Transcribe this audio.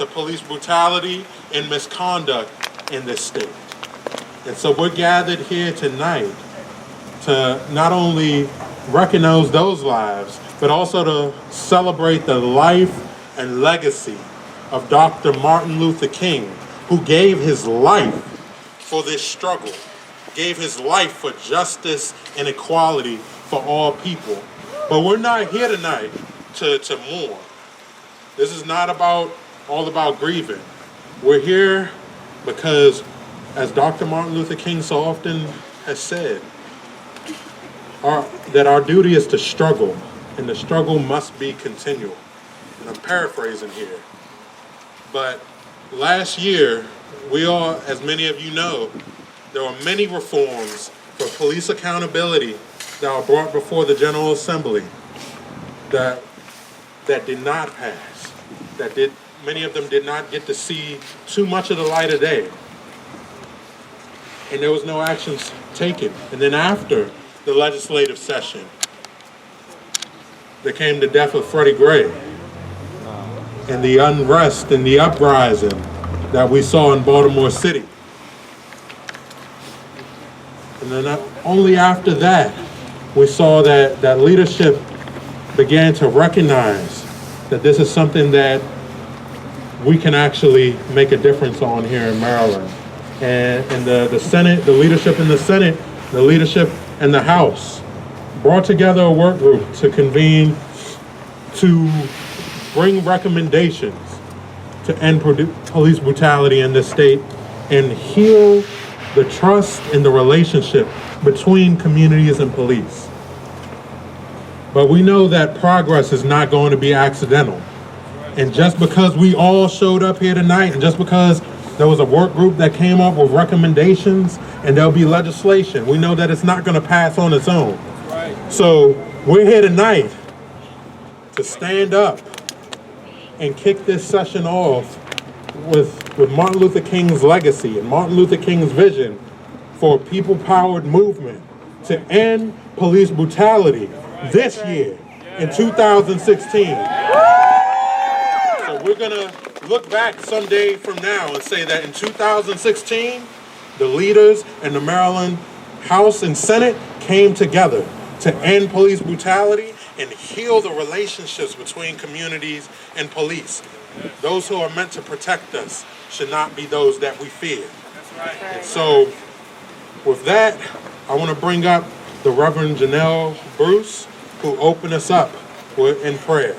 to police brutality and misconduct in this state. And so we're gathered here tonight to not only recognize those lives, but also to celebrate the life and legacy of Dr. Martin Luther King, who gave his life for this struggle, gave his life for justice and equality for all people. But we're not here tonight to mourn. This is not all about grieving. We're here because, as Dr. Martin Luther King so often has said, that our duty is to struggle, and the struggle must be continual. And I'm paraphrasing here. But last year, as many of you know, there were many reforms for police accountability that were brought before the General Assembly that did not pass. Many of them did not get to see too much of the light of day. And there was no actions taken. And then after the legislative session, there came the death of Freddie Gray and the unrest and the uprising that we saw in Baltimore City. And then only after that, we saw that leadership began to recognize that this is something that we can actually make a difference on here in Maryland. And the Senate, the leadership in the Senate, the leadership in the House brought together a work group to convene to bring recommendations to end police brutality in this state and heal the trust and the relationship between communities and police. But we know that progress is not going to be accidental. And just because we all showed up here tonight, and just because there was a work group that came up with recommendations and there'll be legislation, we know that it's not going to pass on its own. Right. So we're here tonight to stand up and kick this session off with Martin Luther King's legacy and Martin Luther King's vision for a people-powered movement to end police brutality this year in 2016. So we're gonna look back someday from now and say that in 2016, the leaders in the Maryland House and Senate came together to end police brutality and heal the relationships between communities and police. Those who are meant to protect us should not be those that we fear. And so with that, I want to bring up the Reverend Janelle Bruce, who opened us up in prayer.